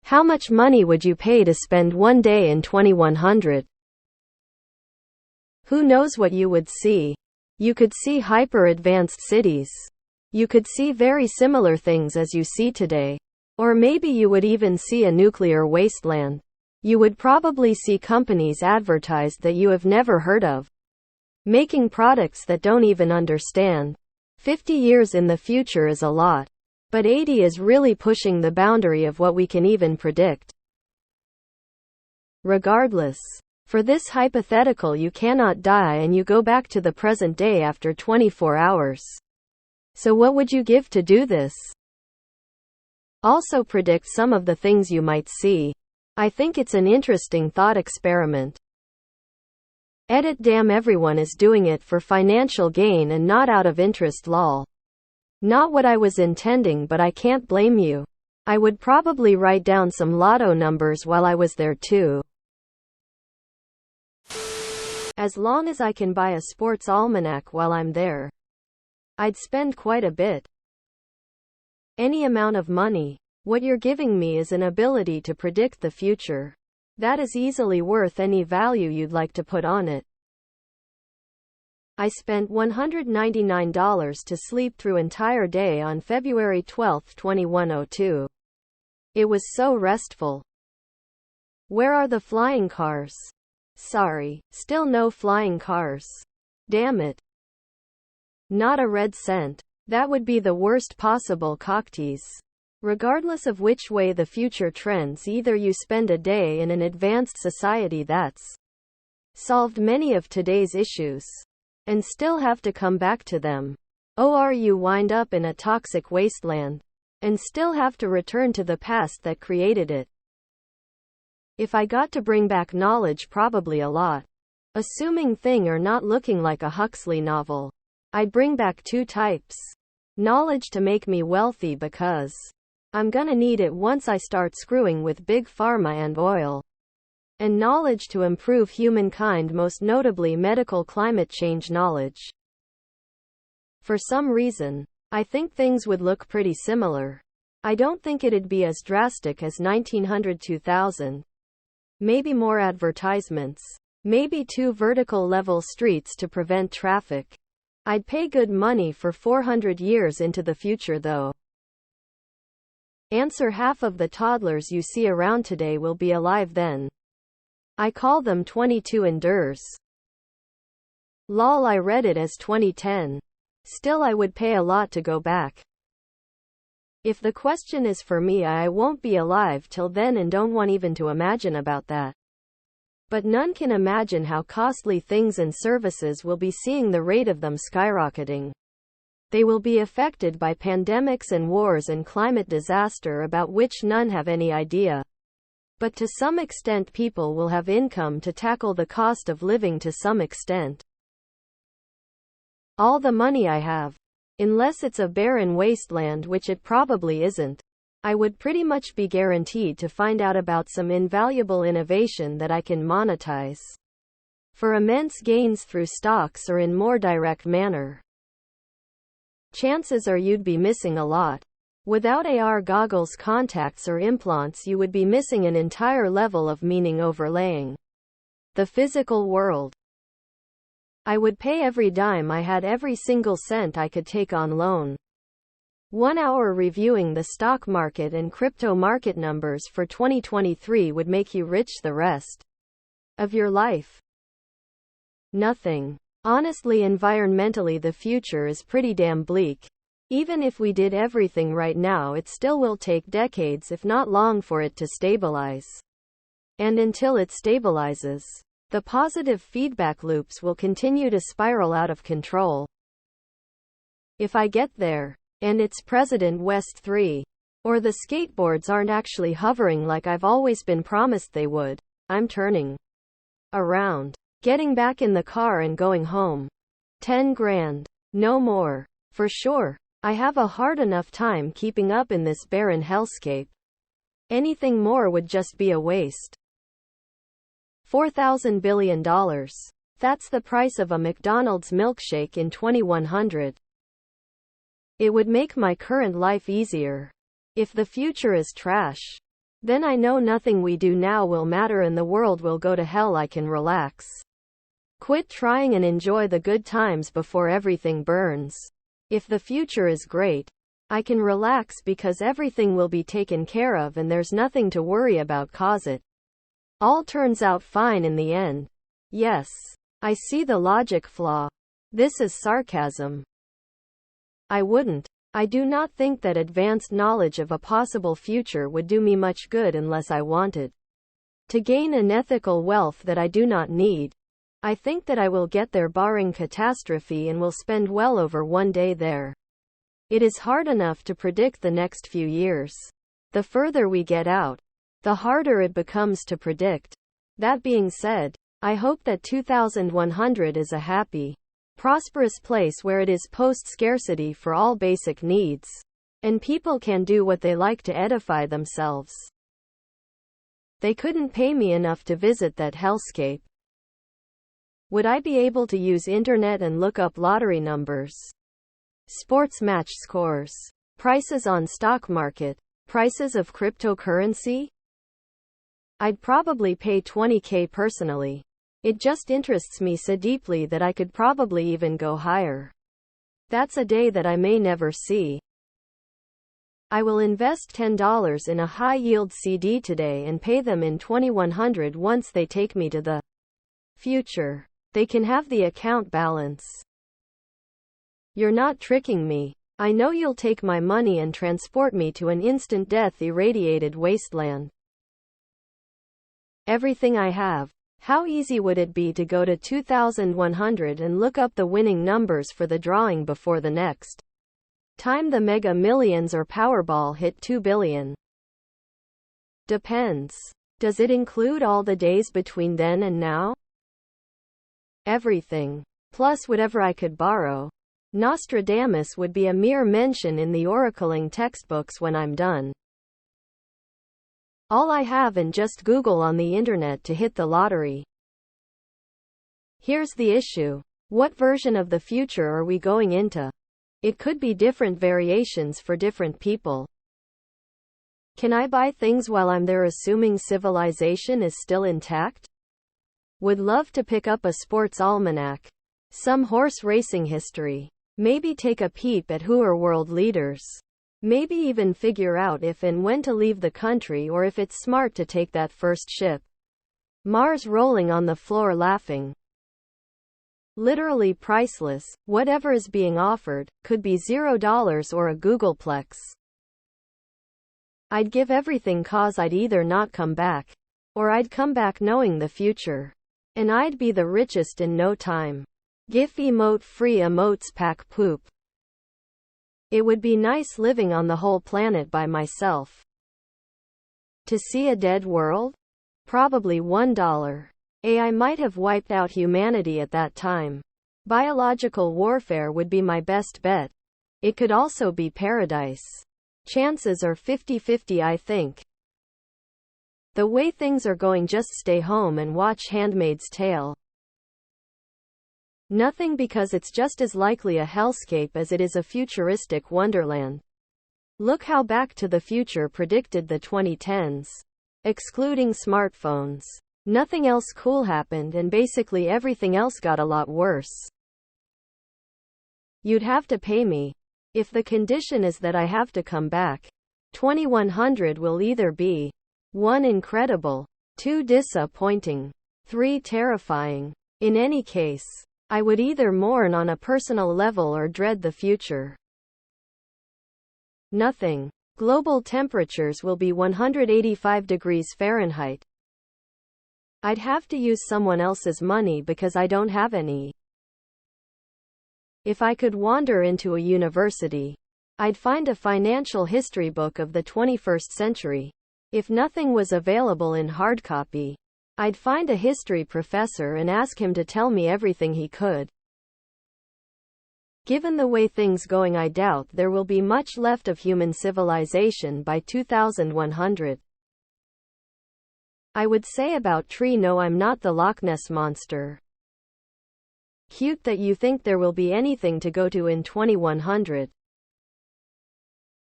How much money would you pay to spend one day in 2100? Who knows what you would see? You could see hyper-advanced cities. You could see very similar things as you see today. Or maybe you would even see a nuclear wasteland. You would probably see companies advertised that you have never heard of, making products that don't even understand. 50 years in the future is a lot. But 80 is really pushing the boundary of what we can even predict. Regardless, for this hypothetical, you cannot die and you go back to the present day after 24 hours. So what would you give to do this? Also predict some of the things you might see. I think it's an interesting thought experiment. Edit. Damn, everyone is doing it for financial gain and not out of interest, lol. Not what I was intending, but I can't blame you. I would probably write down some lotto numbers while I was there too. As long as I can buy a sports almanac while I'm there, I'd spend quite a bit. Any amount of money. What you're giving me is an ability to predict the future. That is easily worth any value you'd like to put on it. I spent $199 to sleep through entire day on February 12, 2102. It was so restful. Where are the flying cars? Sorry, still no flying cars. Damn it. Not a red cent. That would be the worst possible cocktease. Regardless of which way the future trends, either you spend a day in an advanced society that's solved many of today's issues and still have to come back to them, or you wind up in a toxic wasteland and still have to return to the past that created it. If I got to bring back knowledge, probably a lot. Assuming thing or not looking like a Huxley novel, I'd bring back two types. Knowledge to make me wealthy because I'm gonna need it once I start screwing with big pharma and oil. And knowledge to improve humankind, most notably medical climate change knowledge. For some reason, I think things would look pretty similar. I don't think it'd be as drastic as 1900-2000. Maybe more advertisements. Maybe 2 vertical level streets to prevent traffic. I'd pay good money for 400 years into the future though. Answer. Half of the toddlers you see around today will be alive then. I call them 22 endures. Lol, I read it as 2010. Still, I would pay a lot to go back. If the question is for me, I won't be alive till then and don't want even to imagine about that. But none can imagine how costly things and services will be, seeing the rate of them skyrocketing. They will be affected by pandemics and wars and climate disaster about which none have any idea. But to some extent people will have income to tackle the cost of living to some extent. All the money I have, unless it's a barren wasteland, which it probably isn't, I would pretty much be guaranteed to find out about some invaluable innovation that I can monetize for immense gains through stocks or in more direct manner. Chances are you'd be missing a lot. Without AR goggles, contacts, or implants, you would be missing an entire level of meaning overlaying the physical world. I would pay every dime I had, every single cent I could take on loan. 1 hour reviewing the stock market and crypto market numbers for 2023 would make you rich the rest of your life. Nothing. Honestly, environmentally, the future is pretty damn bleak. Even if we did everything right now, it still will take decades, if not long, for it to stabilize. And until it stabilizes, the positive feedback loops will continue to spiral out of control. If I get there, and it's President West 3, or the skateboards aren't actually hovering like I've always been promised they would, I'm turning around, getting back in the car and going home. 10 grand. No more. For sure. I have a hard enough time keeping up in this barren hellscape. Anything more would just be a waste. $4,000 billion. That's the price of a McDonald's milkshake in 2100. It would make my current life easier. If the future is trash, Then I know nothing we do now will matter and the world will go to hell. I can relax. Quit trying and enjoy the good times before everything burns. If the future is great, I can relax because everything will be taken care of and there's nothing to worry about cause it all turns out fine in the end. Yes, I see the logic flaw. This is sarcasm. I wouldn't. I do not think that advanced knowledge of a possible future would do me much good unless I wanted to gain an ethical wealth that I do not need. I think that I will get there barring catastrophe and will spend well over one day there. It is hard enough to predict the next few years. The further we get out, the harder it becomes to predict. That being said, I hope that 2100 is a happy, prosperous place where it is post-scarcity for all basic needs, and people can do what they like to edify themselves. They couldn't pay me enough to visit that hellscape. Would I be able to use internet and look up lottery numbers, sports match scores, prices on stock market, prices of cryptocurrency? I'd probably pay $20,000 personally. It just interests me so deeply that I could probably even go higher. That's a day that I may never see. I will invest $10 in a high-yield CD today and pay them in 2100 once they take me to the future. They can have the account balance. You're not tricking me. I know you'll take my money and transport me to an instant death irradiated wasteland. Everything I have. How easy would it be to go to 2100 and look up the winning numbers for the drawing before the next time the Mega Millions or Powerball hit 2 billion? Depends. Does it include all the days between then and now? Everything. Plus whatever I could borrow. Nostradamus would be a mere mention in the oracling textbooks when I'm done. All I have and just Google on the internet to hit the lottery. Here's the issue. What version of the future are we going into? It could be different variations for different people. Can I buy things while I'm there assuming civilization is still intact? Would love to pick up a sports almanac, some horse racing history, maybe take a peep at who are world leaders. Maybe even figure out if and when to leave the country or if it's smart to take that first ship. Mars rolling on the floor laughing. Literally priceless, whatever is being offered, could be $0 or a Googleplex. I'd give everything cause I'd either not come back, or I'd come back knowing the future. And I'd be the richest in no time. GIF emote free emotes pack poop. It would be nice living on the whole planet by myself. To see a dead world? Probably $1. AI might have wiped out humanity at that time. Biological warfare would be my best bet. It could also be paradise. Chances are 50-50, I think. The way things are going, just stay home and watch Handmaid's Tale. Nothing, because it's just as likely a hellscape as it is a futuristic wonderland. Look how Back to the Future predicted the 2010s. Excluding smartphones. Nothing else cool happened and basically everything else got a lot worse. You'd have to pay me. If the condition is that I have to come back, 2100 will either be 1. Incredible, 2. Disappointing, 3. Terrifying. In any case, I would either mourn on a personal level or dread the future. Nothing. Global temperatures will be 185 degrees Fahrenheit. I'd have to use someone else's money because I don't have any. If I could wander into a university, I'd find a financial history book of the 21st century. If nothing was available in hard copy, I'd find a history professor and ask him to tell me everything he could. Given the way things going, I doubt there will be much left of human civilization by 2100. I would say about tree, no, I'm not the Loch Ness monster. Cute that you think there will be anything to go to in 2100.